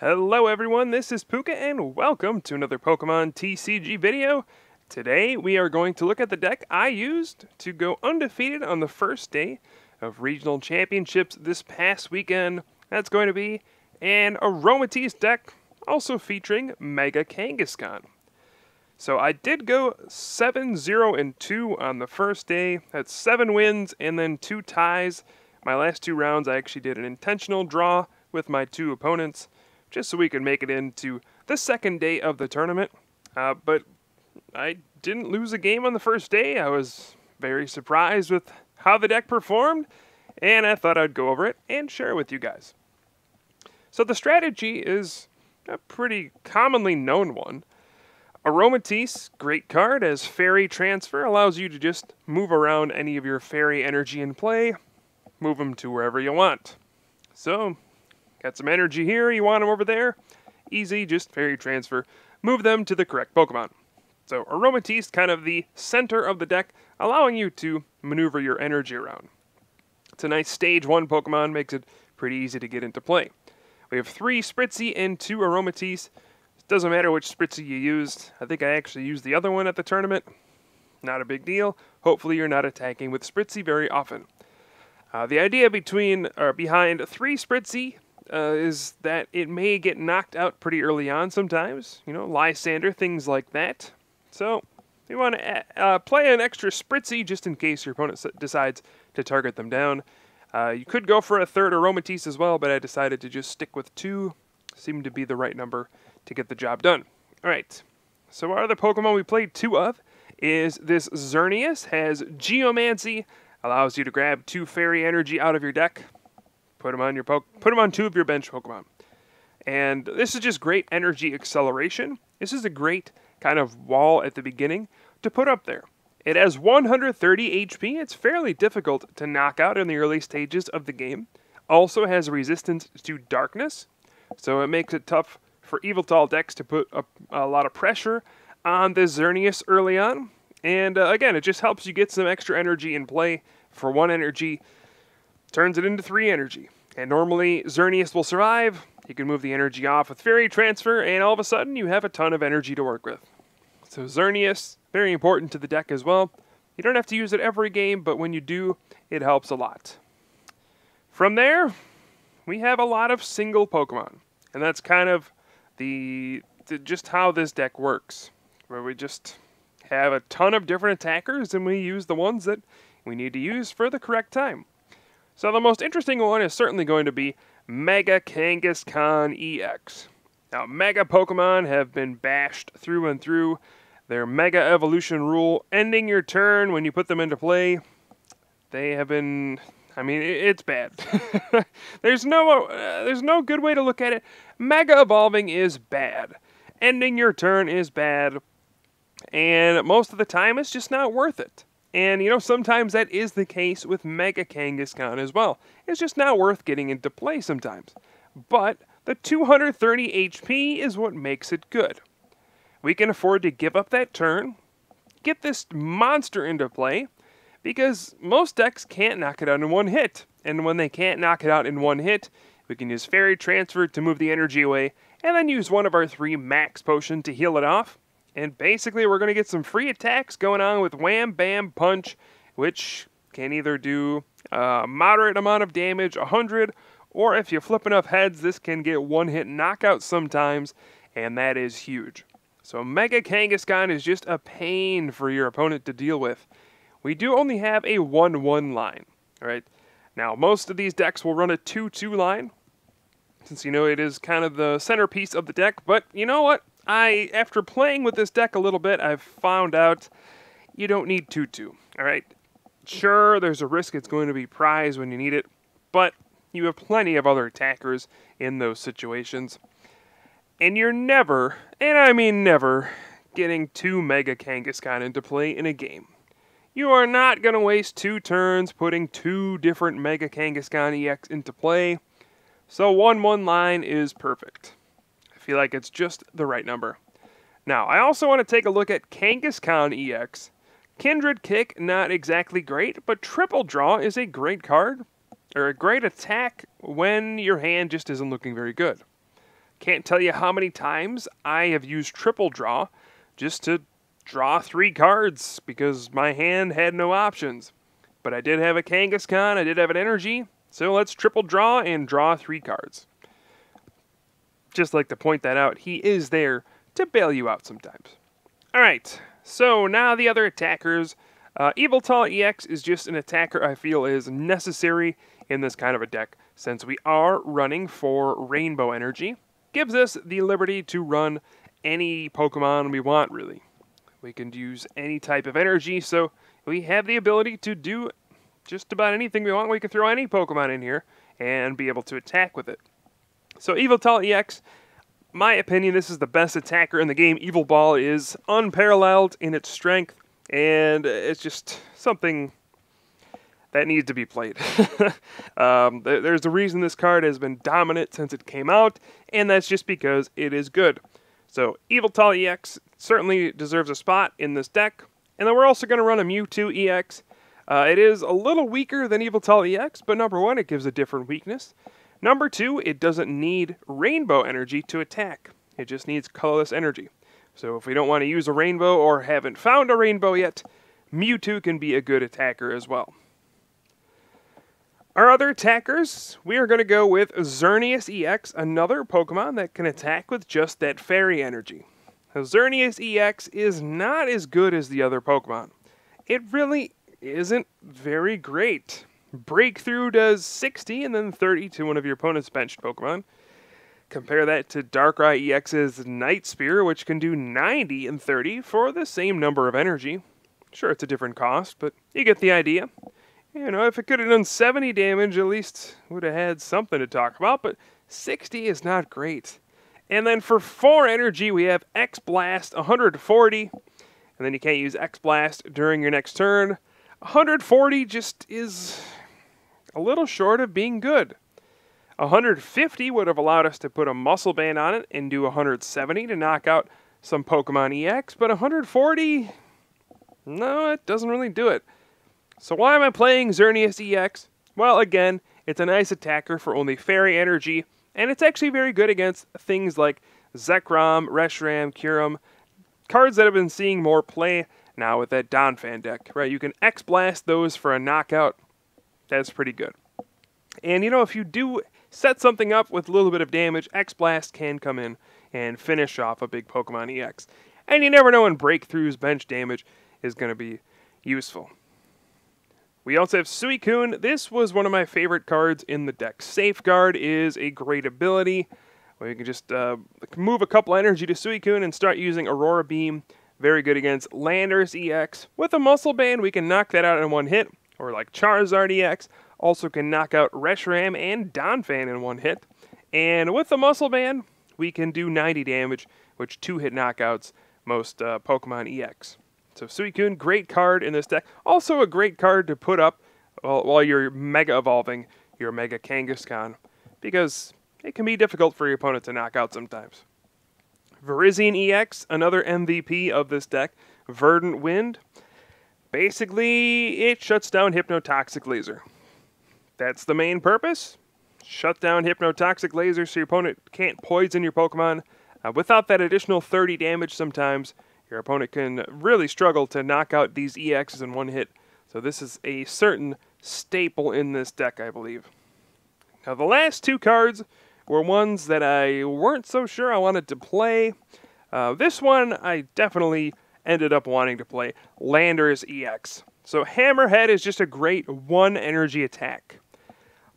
Hello everyone, this is Pooka and welcome to another Pokemon TCG video. Today we are going to look at the deck I used to go undefeated on the first day of regional championships this past weekend. That's going to be an Aromatisse deck, also featuring Mega Kangaskhan. So I did go 7-0-2 on the first day. That's 7 wins and then 2 ties. My last 2 rounds I actually did an intentional draw with my 2 opponents, just so we could make it into the second day of the tournament. But I didn't lose a game on the first day. I was very surprised with how the deck performed, and I thought I'd go over it and share it with you guys. So the strategy is a pretty commonly known one. Aromatisse, great card, as Fairy Transfer, allows you to just move around any of your Fairy energy in play, move them to wherever you want. So, got some energy here, you want them over there? Easy, just Fairy Transfer. Move them to the correct Pokemon. So Aromatisse, kind of the center of the deck, allowing you to maneuver your energy around. It's a nice Stage 1 Pokemon, makes it pretty easy to get into play. We have 3 Spritzee and 2 Aromatisse. It doesn't matter which Spritzee you used. I think I actually used the other one at the tournament. Not a big deal. Hopefully you're not attacking with Spritzee very often. The idea behind 3 Spritzee is that it may get knocked out pretty early on sometimes. You know, Lysander, things like that. So, you want to play an extra Spritzee just in case your opponent decides to target them down. You could go for a third Aromatisse as well, but I decided to just stick with 2. Seemed to be the right number to get the job done. Alright, so our other Pokemon we played 2 of is this Xerneas. Has Geomancy, allows you to grab 2 Fairy Energy out of your deck. Put them on 2 of your bench Pokemon. And this is just great energy acceleration. This is a great kind of wall at the beginning to put up there. It has 130 HP. It's fairly difficult to knock out in the early stages of the game. Also has resistance to darkness, so it makes it tough for Yveltal decks to put a lot of pressure on the Xerneas early on. And again, it just helps you get some extra energy in play. For 1 energy, turns it into 3 energy. And normally, Xerneas will survive. You can move the energy off with Fairy Transfer, and all of a sudden, you have a ton of energy to work with. So Xerneas, very important to the deck as well. You don't have to use it every game, but when you do, it helps a lot. From there, we have a lot of single Pokemon. And that's kind of just how this deck works. Where we just have a ton of different attackers, and we use the ones that we need to use for the correct time. So the most interesting one is certainly going to be Mega Kangaskhan EX. Now, Mega Pokemon have been bashed through and through. Their Mega Evolution rule, ending your turn when you put them into play, they have been, I mean, it's bad. There's no good way to look at it. Mega Evolving is bad. Ending your turn is bad. And most of the time, it's just not worth it. And, you know, sometimes that is the case with Mega Kangaskhan as well. It's just not worth getting into play sometimes. But the 230 HP is what makes it good. We can afford to give up that turn, get this monster into play, because most decks can't knock it out in 1 hit. And when they can't knock it out in 1 hit, we can use Fairy Transfer to move the energy away, and then use one of our 3 Max Potion to heal it off. And basically, we're going to get some free attacks going on with Wham Bam Punch, which can either do a moderate amount of damage, 100, or if you flip enough heads, this can get 1-hit knockout sometimes, and that is huge. So Mega Kangaskhan is just a pain for your opponent to deal with. We do only have a 1-1 line, alright? Now, most of these decks will run a 2-2 line, since you know it is kind of the centerpiece of the deck, but you know what? After playing with this deck a little bit, I've found out you don't need 2-2, alright? Sure, there's a risk it's going to be prize when you need it, but you have plenty of other attackers in those situations. And you're never, and I mean never, getting 2 Mega Kangaskhan into play in a game. You are not going to waste 2 turns putting 2 different Mega Kangaskhan EX into play, so 1-1 line is perfect. I feel like it's just the right number. Now, I also want to take a look at Kangaskhan EX. Kindred Kick, not exactly great, but Triple Draw is a great card, or a great attack when your hand just isn't looking very good. Can't tell you how many times I have used triple draw just to draw 3 cards because my hand had no options. But I did have a Kangaskhan, I did have an energy, so let's triple draw and draw 3 cards. Just like to point that out, he is there to bail you out sometimes. Alright, so now the other attackers. Yveltal EX is just an attacker I feel is necessary in this kind of a deck, since we are running for Rainbow Energy. Gives us the liberty to run any Pokemon we want, really. We can use any type of energy, so we have the ability to do just about anything we want. We can throw any Pokemon in here and be able to attack with it. So Yveltal EX, my opinion, this is the best attacker in the game. Evil Ball is unparalleled in its strength, and it's just something that needs to be played. There's a reason this card has been dominant since it came out, and that's just because it is good. So Yveltal EX certainly deserves a spot in this deck, and then we're also going to run a Mewtwo EX. It is a little weaker than Yveltal EX, but number 1, it gives a different weakness. Number 2, it doesn't need Rainbow Energy to attack. It just needs colorless energy. So if we don't want to use a rainbow or haven't found a rainbow yet, Mewtwo can be a good attacker as well. Our other attackers, we are going to go with Xerneas EX, another Pokemon that can attack with just that fairy energy. Now, Xerneas EX is not as good as the other Pokemon. It really isn't very great. Breakthrough does 60 and then 30 to one of your opponent's benched Pokemon. Compare that to Darkrai EX's Night Spear, which can do 90 and 30 for the same number of energy. Sure, it's a different cost, but you get the idea. You know, if it could have done 70 damage, at least would have had something to talk about, but 60 is not great. And then for 4 energy, we have X-Blast, 140, and then you can't use X-Blast during your next turn. 140 just is a little short of being good. 150 would have allowed us to put a Muscle Band on it and do 170 to knock out some Pokemon EX, but 140, no, it doesn't really do it. So why am I playing Xerneas EX? Well, again, it's a nice attacker for only Fairy Energy, and it's actually very good against things like Zekrom, Reshiram, Kyurem, cards that have been seeing more play now with that Donphan deck, right? You can X-Blast those for a knockout. That's pretty good. And, you know, if you do set something up with a little bit of damage, X-Blast can come in and finish off a big Pokemon EX. And you never know when Breakthrough's bench damage is going to be useful. We also have Suicune. This was one of my favorite cards in the deck. Safeguard is a great ability where you can just move a couple energy to Suicune and start using Aurora Beam. Very good against Landorus EX. With a Muscle Band, we can knock that out in one hit. Or like Charizard EX, also can knock out Reshiram and Donphan in one hit. And with the Muscle Band, we can do 90 damage, which 2-hit knockouts most Pokemon EX. So Suicune, great card in this deck. Also a great card to put up while you're Mega Evolving your Mega Kangaskhan, because it can be difficult for your opponent to knock out sometimes. Virizion EX, another MVP of this deck. Verdant Wind. Basically, it shuts down Hypnotoxic Laser. That's the main purpose. Shut down Hypnotoxic Laser so your opponent can't poison your Pokemon. Without that additional 30 damage sometimes, your opponent can really struggle to knock out these EXs in one hit. So this is a certain staple in this deck, I believe. Now the last 2 cards were ones that I weren't so sure I wanted to play. This one I definitely ended up wanting to play, Landorus EX. So Hammerhead is just a great 1 energy attack.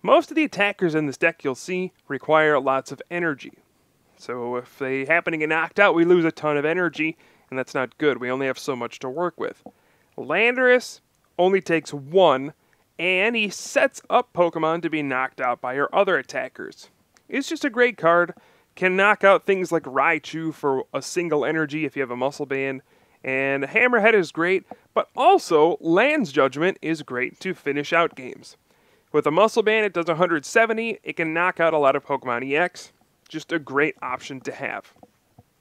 Most of the attackers in this deck you'll see require lots of energy. So if they happen to get knocked out, we lose a ton of energy, and that's not good. We only have so much to work with. Landorus only takes 1, and he sets up Pokemon to be knocked out by your other attackers. It's just a great card. Can knock out things like Raichu for a single energy if you have a Muscle Band. And Hammerhead is great, but also Land's Judgment is great to finish out games. With a Muscle Band, it does 170. It can knock out a lot of Pokemon EX. Just a great option to have.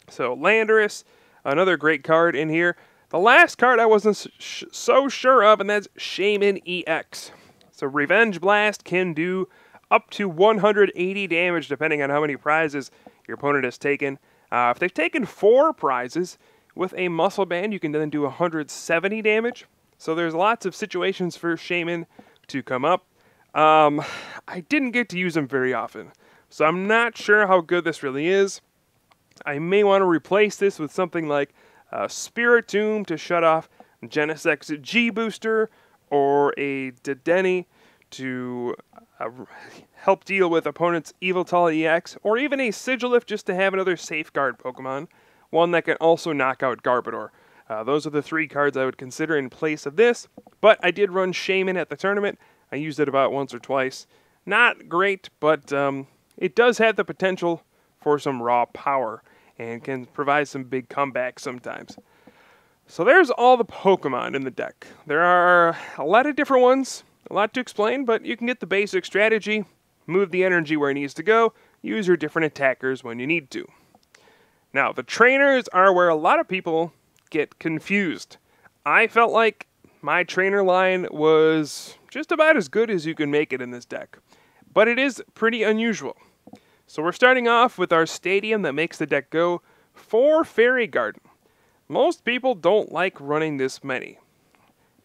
So Landorus, another great card in here. The last card I wasn't so sure of, and that's Shaman EX. So Revenge Blast can do up to 180 damage depending on how many prizes your opponent has taken. If they've taken 4 prizes with a muscle band, you can then do 170 damage. So there's lots of situations for Shaman to come up. I didn't get to use them very often, so I'm not sure how good this really is. I may want to replace this with something like Spiritomb to shut off Genesec's G booster, or a Dedenne to help deal with opponents' Yveltal EX, or even a Sigilif just to have another safeguard Pokemon, one that can also knock out Garbodor. Those are the 3 cards I would consider in place of this, but I did run Shaman at the tournament. I used it about once or twice. Not great, but it does have the potential for some raw power and can provide some big comebacks sometimes. So there's all the Pokemon in the deck. There are a lot of different ones, a lot to explain, but you can get the basic strategy, move the energy where it needs to go, use your different attackers when you need to. Now, the trainers are where a lot of people get confused. I felt like my trainer line was just about as good as you can make it in this deck, but it is pretty unusual. So we're starting off with our stadium that makes the deck go 4 Fairy Garden. Most people don't like running this many,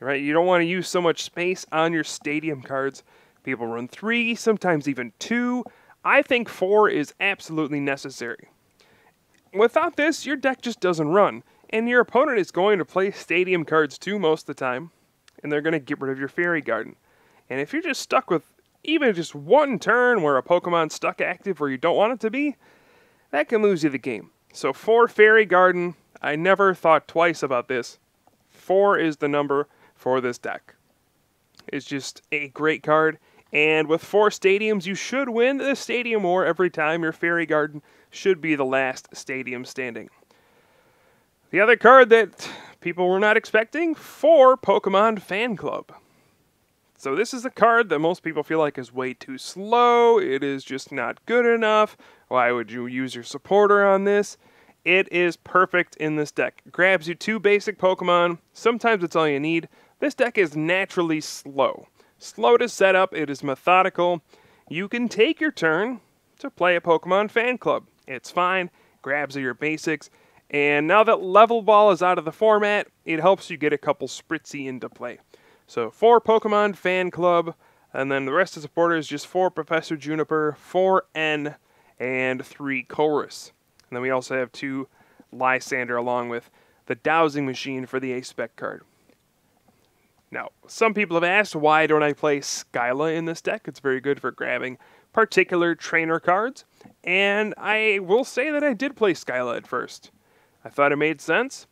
right? You don't want to use so much space on your stadium cards. People run 3, sometimes even 2. I think 4 is absolutely necessary. Without this, your deck just doesn't run, and your opponent is going to play stadium cards too most of the time, and they're going to get rid of your Fairy Garden. And if you're just stuck with even just one turn where a Pokemon's stuck active where you don't want it to be, that can lose you the game. So 4 Fairy Garden, I never thought twice about this. 4 is the number for this deck. It's just a great card, and with 4 stadiums, you should win the stadium war every time. Your Fairy Garden should be the last stadium standing. The other card that people were not expecting, 4 Pokemon Fan Club. So this is a card that most people feel like is way too slow. It is just not good enough. Why would you use your supporter on this? It is perfect in this deck. Grabs you 2 basic Pokemon. Sometimes it's all you need. This deck is naturally slow. Slow to set up. It is methodical. You can take your turn to play a Pokemon Fan Club. It's fine. Grabs are your basics. And now that Level Ball is out of the format, it helps you get a couple Spritzy into play. So 4 Pokemon Fan Club, and then the rest of the supporters is just 4 Professor Juniper, 4 N, and 3 Chorus. And then we also have 2 Lysander along with the Dowsing Machine for the A-Spec card. Now, some people have asked, why don't I play Skyla in this deck? It's very good for grabbing particular trainer cards. And I will say that I did play Skyla at first. I thought it made sense,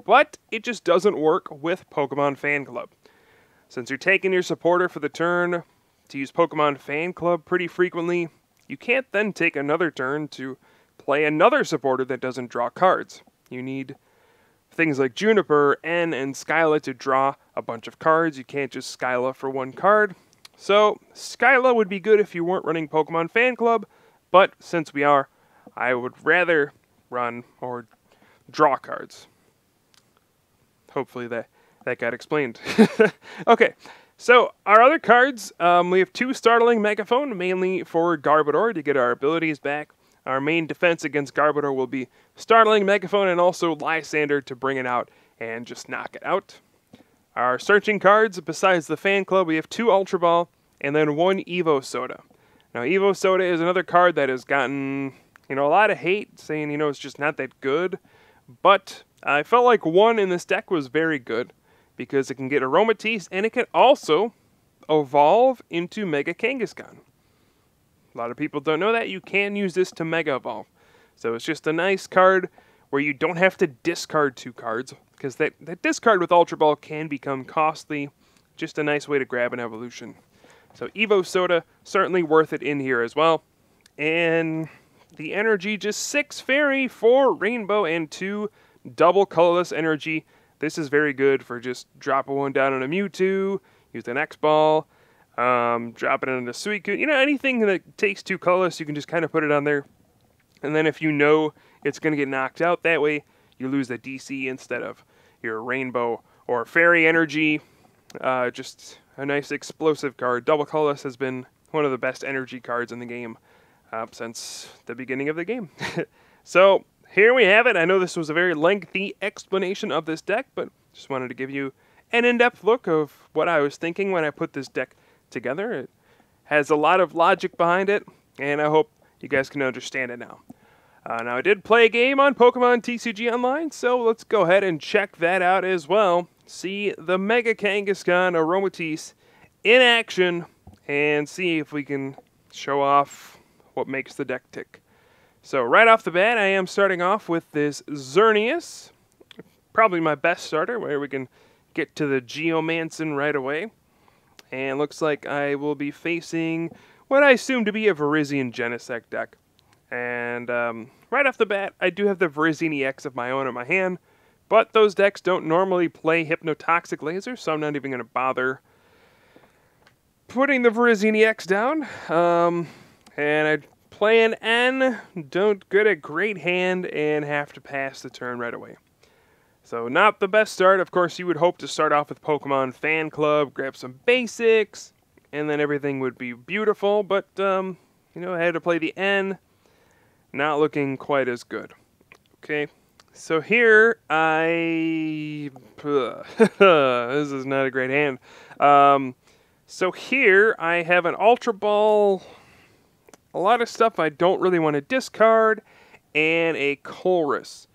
but it just doesn't work with Pokemon Fan Club. Since you're taking your supporter for the turn to use Pokemon Fan Club pretty frequently, you can't then take another turn to play another supporter that doesn't draw cards. You need things like Juniper, N, and Skyla to draw a bunch of cards. You can't just Skyla for 1 card. So Skyla would be good if you weren't running Pokemon Fan Club, but since we are, I would rather run or draw cards. Hopefully that got explained. Okay, so our other cards, we have 2 Startling Megaphone, mainly for Garbodor to get our abilities back. Our main defense against Garbodor will be Startling Megaphone and also Lysander to bring it out and just knock it out. Our searching cards, besides the Fan Club, we have 2 Ultra Ball and then 1 Evo Soda. Now, Evo Soda is another card that has gotten, a lot of hate, saying, it's just not that good. But I felt like 1 in this deck was very good, because it can get Aromatisse, and it can also evolve into Mega Kangaskhan. A lot of people don't know that. You can use this to Mega Evolve. So it's just a nice card where you don't have to discard 2 cards, because that discard with Ultra Ball can become costly. Just a nice way to grab an evolution. So Evo Soda, certainly worth it in here as well. And the energy, just 6 Fairy, 4 Rainbow, and 2 double colorless energy. This is very good for just dropping 1 down on a Mewtwo, use an X-Ball, dropping it on a Suicune. Anything that takes 2 colorless, you can just kind of put it on there. And then if you know it's going to get knocked out, that way you lose the DC instead of your Rainbow or Fairy energy. Just a nice explosive card. Double colorless has been one of the best energy cards in the game since the beginning of the game. So here we have it. I know this was a very lengthy explanation of this deck, but just wanted to give you an in-depth look of what I was thinking when I put this deck together. It has a lot of logic behind it, and I hope you guys can understand it now. Now, I did play a game on Pokemon TCG Online, so let's go ahead and check that out as well. See the Mega Kangaskhan Aromatisse in action, and see if we can show off what makes the deck tick. So right off the bat, I am starting off with this Xerneas, probably my best starter, where we can get to the Geomancer right away. And looks like I will be facing what I assume to be a Virizion Genesect deck. And right off the bat, I do have the Virizion EX of my own in my hand, but those decks don't normally play Hypnotoxic Laser, so I'm not even going to bother putting the Virizion EX down. And I play an N, don't get a great hand, and have to pass the turn right away. So not the best start. Of course, you would hope to start off with Pokemon Fan Club, grab some basics, and then everything would be beautiful. But, you know, I had to play the N. Not looking quite as good. Okay, so here this is not a great hand. So here I have an Ultra Ball, a lot of stuff I don't really want to discard, and a Chorus.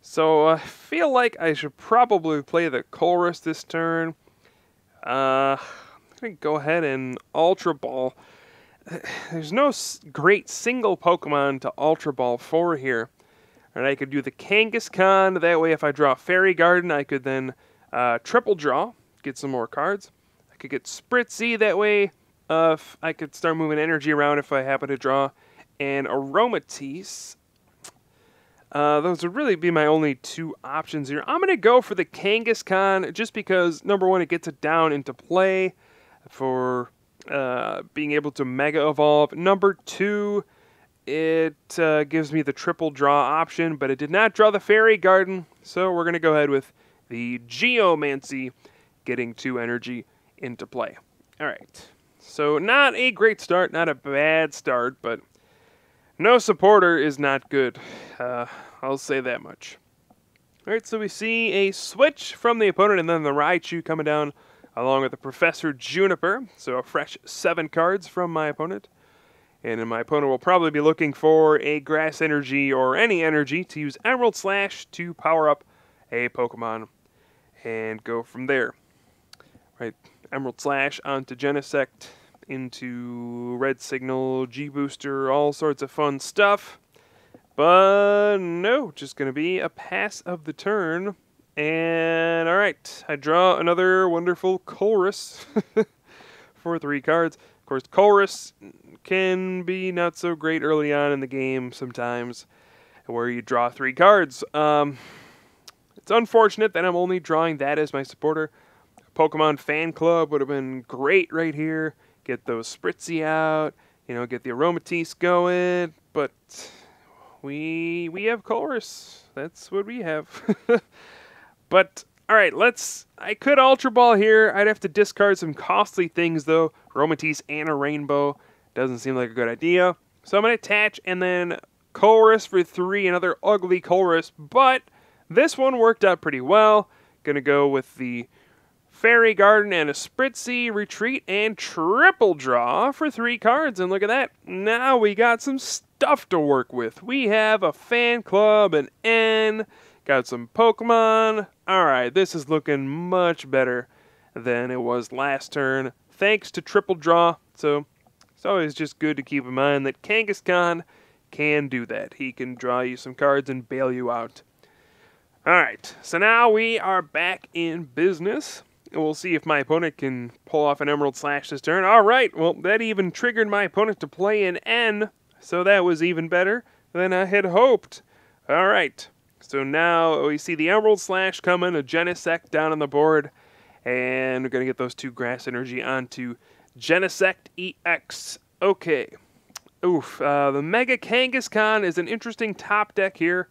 So I feel like I should probably play the Chorus this turn. I'm going to go ahead and Ultra Ball. There's no great single Pokemon to Ultra Ball for here. And I could do the Kangaskhan. That way if I draw Fairy Garden, I could then triple draw, get some more cards. I could get Spritzy. That way I could start moving energy around if I happen to draw. And Aromatisse. Those would really be my only two options here. I'm going to go for the Kangaskhan just because, number one, it gets it down into play for being able to Mega Evolve. Number two, it gives me the triple draw option, but it did not draw the Fairy Garden, so we're going to go ahead with the Geomancer getting 2 energy into play. Alright, so not a great start, not a bad start, but no supporter is not good. I'll say that much. Alright, so we see a switch from the opponent, and then the Raichu coming down along with the Professor Juniper. So a fresh 7 cards from my opponent. And then my opponent will probably be looking for a Grass Energy or any energy to use Emerald Slash to power up a Pokemon and go from there. Right, Emerald Slash onto Genesect, into Red Signal, G-Booster, all sorts of fun stuff. But no, just going to be a pass of the turn. And alright, I draw another wonderful Chorus for 3 cards. Of course, Chorus can be not so great early on in the game sometimes, where you draw 3 cards. It's unfortunate that I'm only drawing that as my supporter. Pokemon Fan Club would have been great right here. Get those Spritzy out, you know, get the Aromatisse going, but we have Chorus. That's what we have. But, alright, I could Ultra Ball here. I'd have to discard some costly things, though. Aromatisse and a Rainbow. Doesn't seem like a good idea. So I'm going to attach, and then Chorus for 3, another ugly Chorus. But this one worked out pretty well. Going to go with the Fairy Garden and a Spritzy, retreat, and triple draw for 3 cards. And look at that. Now we got some stuff to work with. We have a Fan Club, an N, got some Pokemon. Alright, this is looking much better than it was last turn, thanks to triple draw. So it's always just good to keep in mind that Kangaskhan can do that. He can draw you some cards and bail you out. Alright, so now we are back in business. We'll see if my opponent can pull off an Emerald Slash this turn. Alright, well, that even triggered my opponent to play an N, so that was even better than I had hoped. Alright, so now we see the Emerald Slash coming, a Genesect down on the board, and we're going to get those 2 Grass Energy onto Genesect EX. Okay. Oof, the Mega Kangaskhan is an interesting top deck here.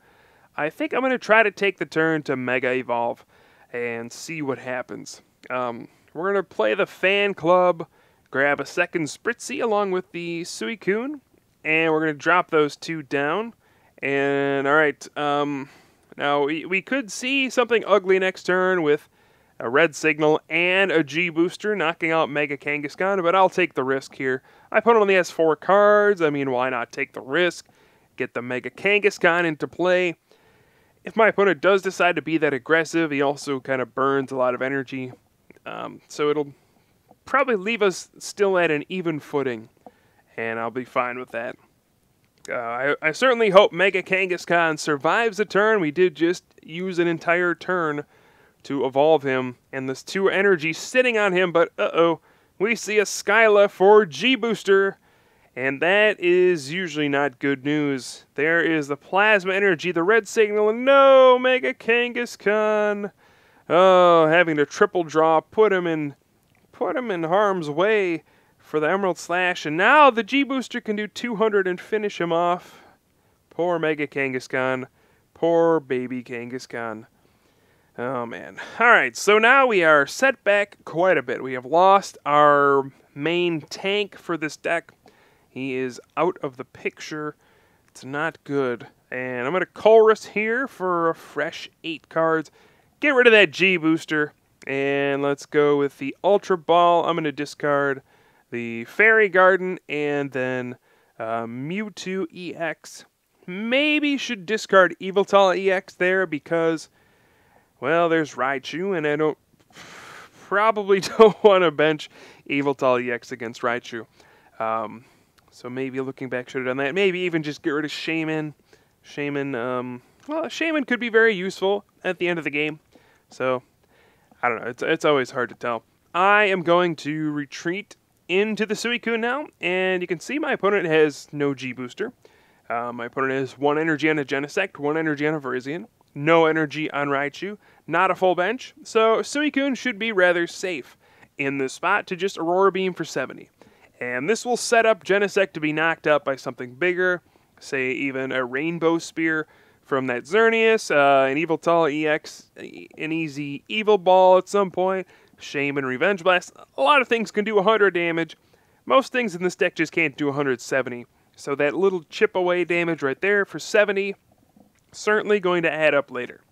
I think I'm going to try to take the turn to Mega Evolve and see what happens. We're going to play the Fan Club, grab a second Spritzy along with the Suicune, And we're going to drop those 2 down. And, alright, now we could see something ugly next turn with a red signal and a G booster knocking out Mega Kangaskhan, but I'll take the risk here. My opponent only has 4 cards. I mean, why not take the risk? Get the Mega Kangaskhan into play. If my opponent does decide to be that aggressive, he also kind of burns a lot of energy. So it'll probably leave us still at an even footing, and I'll be fine with that. I certainly hope Mega Kangaskhan survives a turn. We did just use an entire turn to evolve him, and there's 2 energy sitting on him, but we see a Skyla for G-Booster, and that is usually not good news. There is the Plasma Energy, the red signal, and no, Mega Kangaskhan. Oh, having to triple draw, put him in harm's way for the Emerald Slash, and now the G-Booster can do 200 and finish him off. Poor Mega Kangaskhan. Poor baby Kangaskhan. Oh, man. Alright, so now we are set back quite a bit. We have lost our main tank for this deck. He is out of the picture. It's not good. And I'm going to Chorus here for a fresh 8 cards. Get rid of that G-Booster. And let's go with the Ultra Ball. I'm going to discard the Fairy Garden and then Mewtwo EX. Maybe should discard Yveltal EX there because, well, there's Raichu, and I probably don't want to bench Yveltal EX against Raichu. So maybe looking back, should have done that. Maybe even just get rid of Shaman. Well, Shaman could be very useful at the end of the game. So, I don't know. It's always hard to tell. I am going to retreat into the Suicune now, and you can see my opponent has no G-Booster. My opponent has 1 energy on a Genesect, 1 energy on a Virizion, no energy on Raichu, not a full bench, so Suicune should be rather safe in this spot to just Aurora Beam for 70. And this will set up Genesect to be knocked out by something bigger, say even a Rainbow Spear from that Xerneas, an Yveltal EX, an easy Evil Ball at some point, Shaman Revenge Blast. A lot of things can do 100 damage. Most things in this deck just can't do 170. So that little chip away damage right there for 70, certainly going to add up later.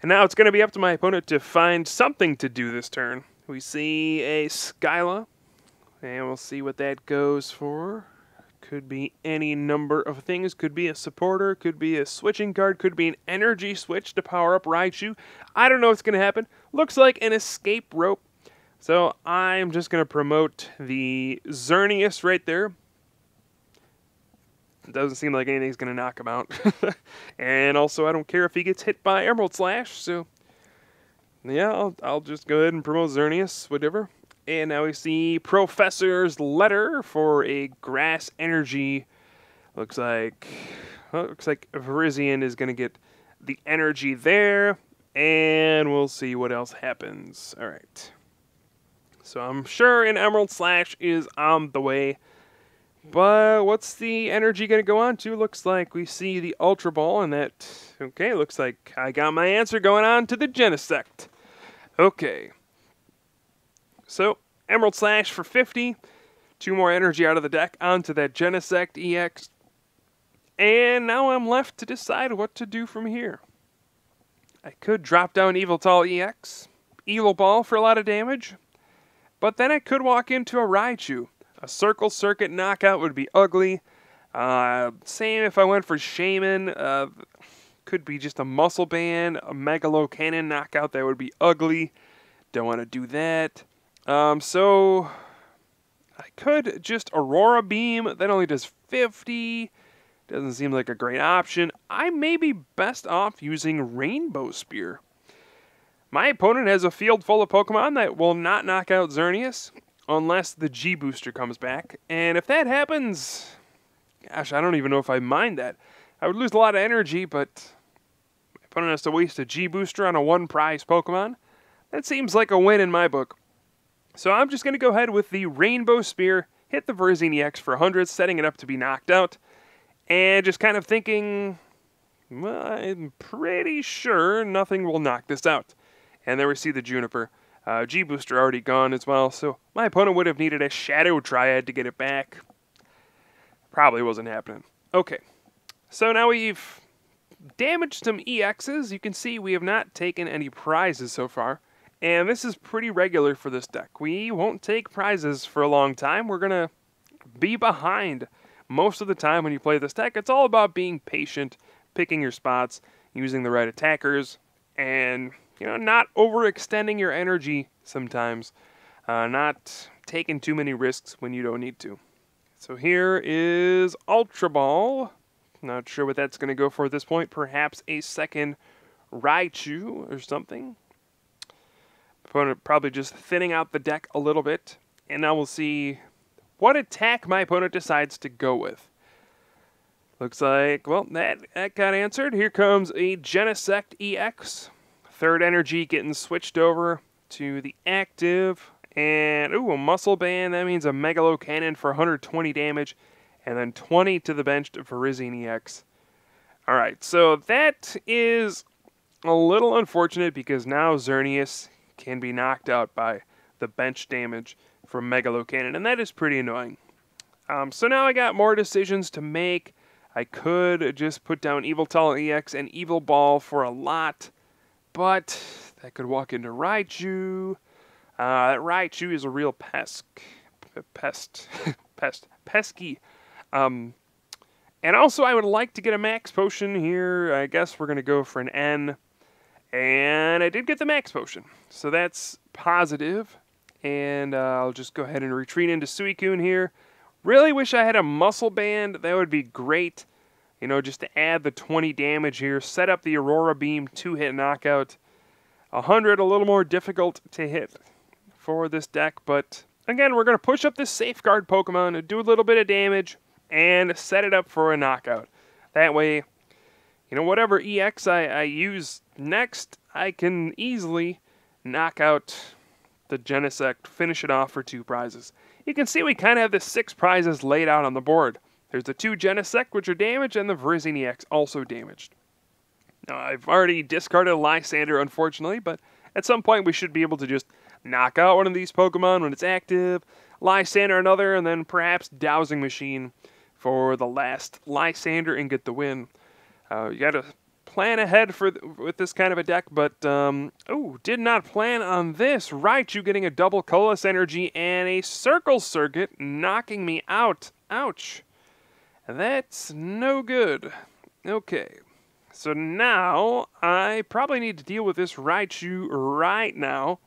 And now it's going to be up to my opponent to find something to do this turn. We see a Skyla, and we'll see what that goes for. Could be any number of things. Could be a supporter, could be a switching card, could be an energy switch to power up Raichu. I don't know what's going to happen. Looks like an escape rope. So I'm just going to promote the Xerneas right there. It doesn't seem like anything's going to knock him out. And also, I don't care if he gets hit by Emerald Slash. So, yeah, I'll just go ahead and promote Xerneas, whatever. And now we see Professor's Letter for a Grass Energy. Looks like Virizion is going to get the energy there. And we'll see what else happens. All right. So I'm sure an Emerald Slash is on the way. But what's the energy going to go on to? Looks like we see the Ultra Ball, and that... Okay, looks like I got my answer going on to the Genesect. Okay. So, Emerald Slash for 50. 2 more energy out of the deck onto that Genesect EX. And now I'm left to decide what to do from here. I could drop down Yveltal EX. Evil Ball for a lot of damage. But then I could walk into a Raichu. A Circle Circuit knockout would be ugly. Same if I went for Shaman. Could be just a Muscle Band, a Megalo Cannon knockout. That would be ugly. Don't want to do that. So I could just Aurora Beam. That only does 50. Doesn't seem like a great option. I may be best off using Rainbow Spear. My opponent has a field full of Pokemon that will not knock out Xerneas unless the G-Booster comes back. And if that happens, gosh, I don't even know if I mind that. I would lose a lot of energy, but my opponent has to waste a G-Booster on a 1-prize Pokemon. That seems like a win in my book. So I'm just going to go ahead with the Rainbow Spear, hit the Virizion EX for 100, setting it up to be knocked out. And just kind of thinking, well, I'm pretty sure nothing will knock this out. And there we see the Juniper. G-Booster already gone as well, so my opponent would have needed a Shadow Triad to get it back. Probably wasn't happening. Okay, so now we've damaged some EXs. You can see we have not taken any prizes so far. And this is pretty regular for this deck. We won't take prizes for a long time. We're going to be behind most of the time when you play this deck. It's all about being patient, picking your spots, using the right attackers, and not overextending your energy sometimes. Not taking too many risks when you don't need to. So here is Ultra Ball. Not sure what that's going to go for at this point. Perhaps a second Raichu or something. Opponent probably just thinning out the deck a little bit. And now we'll see what attack my opponent decides to go with. Looks like, well, that got answered. Here comes a Genesect EX. Third energy getting switched over to the active. And, ooh, a Muscle Band. That means a Megalo Cannon for 120 damage. And then 20 to the benched Virizion EX. Alright, so that is a little unfortunate because now Xerneas can be knocked out by the bench damage from Megalo Cannon, and that is pretty annoying. So now I got more decisions to make. I could just put down Yveltal EX and Evil Ball for a lot, but that could walk into Raichu. That Raichu is a real pesky. And also I would like to get a max potion here. I guess we're going to go for an N. And I did get the max potion, so that's positive. And I'll just go ahead and retreat into Suicune here. Really wish I had a Muscle Band. That would be great. Just to add the 20 damage here. Set up the Aurora Beam 2-hit knockout. 100 a little more difficult to hit for this deck. But again, we're going to push up this Safeguard Pokemon, do a little bit of damage, and set it up for a knockout. That way, whatever EX I use next, I can easily knock out the Genesect, finish it off for 2 prizes. You can see we kind of have the 6 prizes laid out on the board. There's the 2 Genesect, which are damaged, and the Virizion EX, also damaged. Now, I've already discarded a Lysander, unfortunately, but at some point we should be able to just knock out one of these Pokemon when it's active, Lysander another, and then perhaps Dowsing Machine for the last Lysander and get the win. You got to plan ahead with this kind of a deck, but did not plan on this. Raichu getting a double Colorless Energy and a Circle Circuit, knocking me out. Ouch. That's no good. Okay, so now I probably need to deal with this Raichu right now.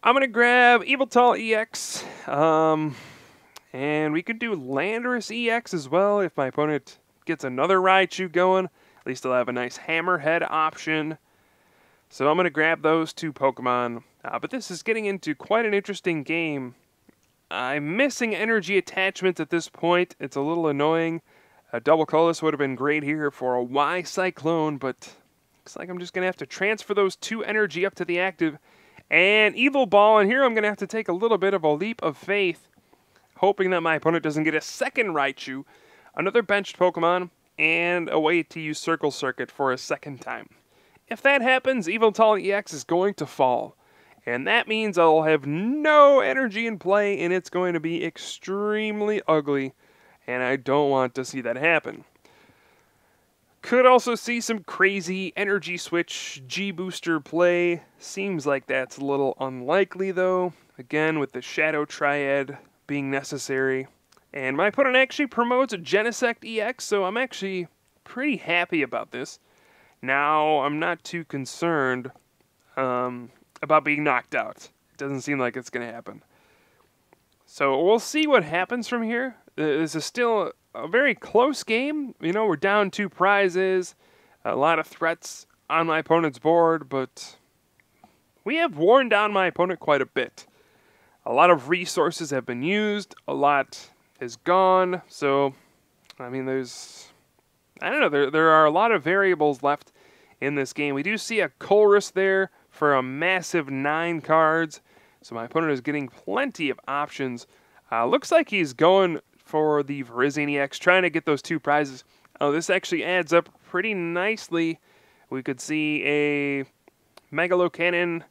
I'm going to grab Yveltal EX, and we could do Landorus EX as well if my opponent gets another Raichu going. At least I'll have a nice Hammerhead option. So I'm going to grab those 2 Pokemon. But this is getting into quite an interesting game. I'm missing energy attachments at this point. It's a little annoying. A double Colorless would have been great here for a Y Cyclone, but looks like I'm just going to have to transfer those 2 energy up to the active. And Evil Ball, and here I'm going to have to take a little bit of a leap of faith, hoping that my opponent doesn't get a second Raichu, another benched Pokemon, and a way to use Circle Circuit for a second time. If that happens, Yveltal EX is going to fall. And that means I'll have no energy in play, and it's going to be extremely ugly. And I don't want to see that happen. Could also see some crazy energy switch G-booster play. Seems like that's a little unlikely, though. Again, with the Shadow Triad being necessary. And my opponent actually promotes a Genesect EX, so I'm actually pretty happy about this. Now, I'm not too concerned about being knocked out. It doesn't seem like it's going to happen. So we'll see what happens from here. This is still a very close game. We're down 2 prizes, a lot of threats on my opponent's board, but we have worn down my opponent quite a bit. A lot of resources have been used, a lot is gone, so, there are a lot of variables left in this game. We do see a Colress there for a massive 9 cards, so my opponent is getting plenty of options. Looks like he's going for the Virizion EX, trying to get those 2 prizes. Oh, this actually adds up pretty nicely. We could see a Megalo Cannon.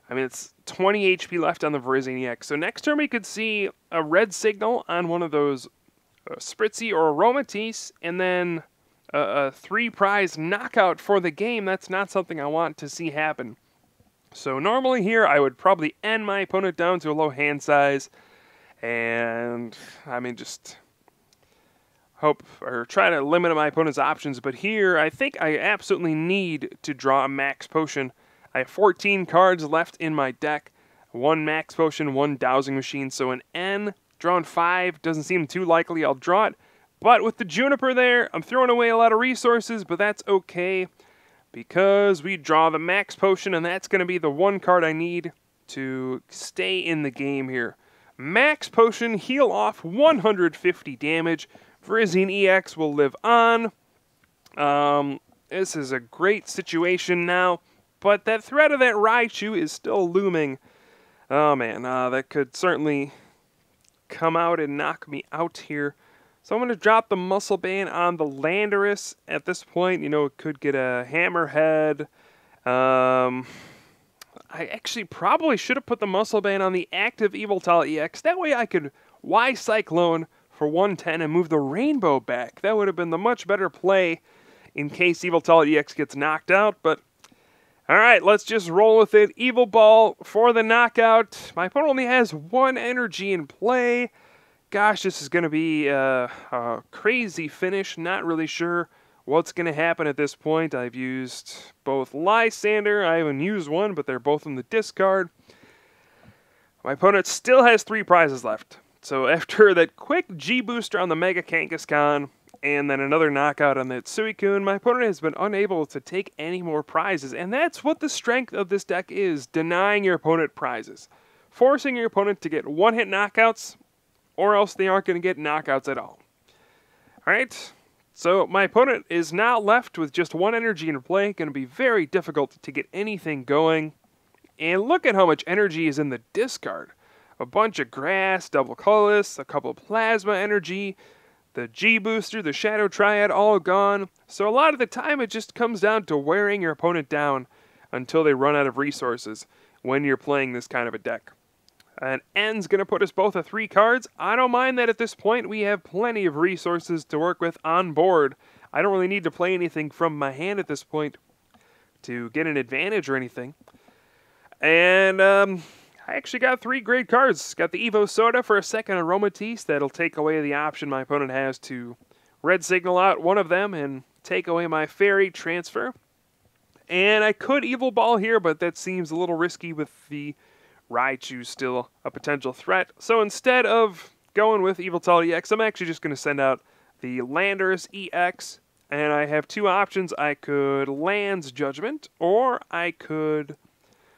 It's 20 HP left on the Virizion EX. So next turn we could see a red signal on one of those a Spritzy or Aromatisse, and then a 3-prize knockout for the game. That's not something I want to see happen. So normally here, I would probably end my opponent down to a low hand size, and I mean, just hope or try to limit my opponent's options. But here, I think I absolutely need to draw a max potion. I have 14 cards left in my deck, 1 max potion, 1 dowsing machine, so an N, drawing 5 doesn't seem too likely. I'll draw it. But with the Juniper there, I'm throwing away a lot of resources, but that's okay, because we draw the max potion, and that's going to be the 1 card I need to stay in the game here. Max potion, heal off 150 damage. Virizion EX will live on. This is a great situation now, but that threat of that Raichu is still looming. Oh man, that could certainly come out and knock me out here. So I'm going to drop the Muscle Band on the Landorus at this point. You know, it could get a Hammerhead. I actually probably should have put the Muscle Band on the active Yveltal EX. That way I could Y-Cyclone for 110 and move the Rainbow back. That would have been the much better play in case Yveltal EX gets knocked out. But, alright, let's just roll with it. Evil Ball for the knockout. My opponent only has 1 energy in play. Gosh, this is going to be a crazy finish. Not really sure what's going to happen at this point. I've used both Lysander. I haven't used one, but they're both in the discard. My opponent still has 3 prizes left. So after that quick G-booster on the Mega Kangaskhan, and then another knockout on that Suicune, my opponent has been unable to take any more prizes. And that's what the strength of this deck is, denying your opponent prizes. Forcing your opponent to get 1-hit knockouts, or else they aren't going to get knockouts at all. Alright, so my opponent is now left with just 1 energy in play. Going to be very difficult to get anything going. And look at how much energy is in the discard. A bunch of grass, double colorless, a couple plasma energy, the G-booster, the Shadow Triad, all gone. So a lot of the time it just comes down to wearing your opponent down until they run out of resources when you're playing this kind of a deck. And N's going to put us both at 3 cards. I don't mind that at this point. We have plenty of resources to work with on board. I don't really need to play anything from my hand at this point to get an advantage or anything. And I actually got 3 great cards. Got the Evo Soda for a second Aromatisse. That'll take away the option my opponent has to red signal out one of them and take away my Fairy Transfer. And I could Evil Ball here, but that seems a little risky with the Raichu still a potential threat. So instead of going with Yveltal EX, I'm actually just going to send out the Landorus EX. And I have 2 options. I could Land's Judgment, or I could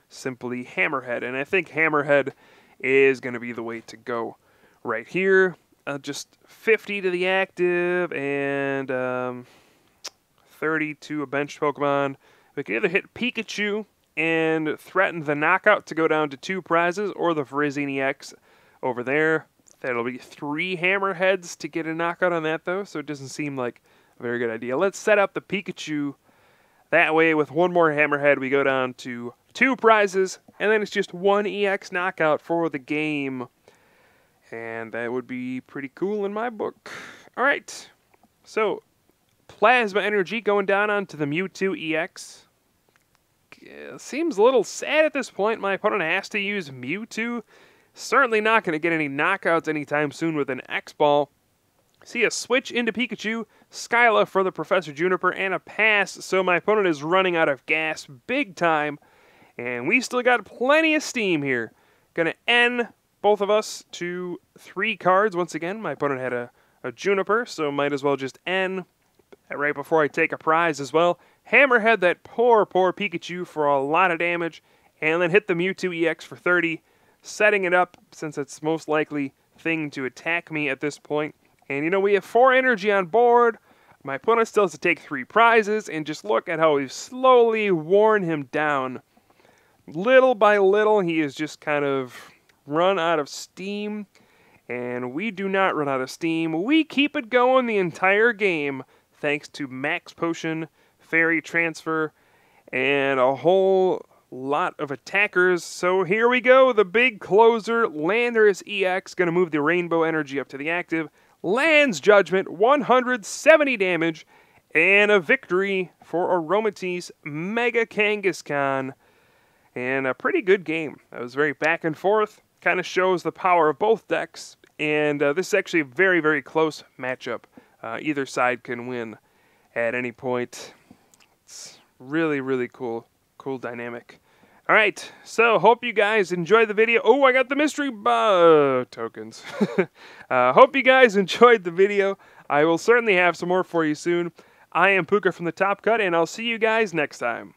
simply Hammerhead. And I think Hammerhead is going to be the way to go right here. Just 50 to the active and 30 to a bench Pokemon. We can either hit Pikachu and threaten the knockout to go down to 2 prizes, or the Virizion EX over there. That'll be 3 Hammerheads to get a knockout on that, though, so it doesn't seem like a very good idea. Let's set up the Pikachu. That way, with 1 more Hammerhead, we go down to 2 prizes, and then it's just 1 EX knockout for the game. And that would be pretty cool in my book. Alright, so Plasma Energy going down onto the Mewtwo EX. Seems a little sad at this point. My opponent has to use Mewtwo. Certainly not going to get any knockouts anytime soon with an X-Ball. See a switch into Pikachu, Skyla for the Professor Juniper, and a pass. So my opponent is running out of gas big time. And we still got plenty of steam here. Going to end both of us to 3 cards. Once again, my opponent had a Juniper, so might as well just end right before I take a prize as well. Hammerhead that poor Pikachu for a lot of damage, and then hit the Mewtwo EX for 30, setting it up since it's most likely thing to attack me at this point. And you know, we have 4 energy on board. My opponent still has to take 3 prizes, and just look at how we've slowly worn him down. Little by little, he has just kind of run out of steam, and we do not run out of steam. We keep it going the entire game, thanks to Max Potion, Fairy Transfer, and a whole lot of attackers. So here we go, the big closer, Landorus EX, going to move the Rainbow Energy up to the active. lands Judgment, 170 damage, and a victory for Aromatisse, Mega Kangaskhan. And a pretty good game. That was very back and forth. Kind of shows the power of both decks. And this is actually a very, very close matchup. Either side can win at any point. It's really, really cool dynamic. All right, so hope you guys enjoyed the video. Oh, I got the mystery tokens. Hope you guys enjoyed the video. I will certainly have some more for you soon. I am Pooka from the Top Cut, and I'll see you guys next time.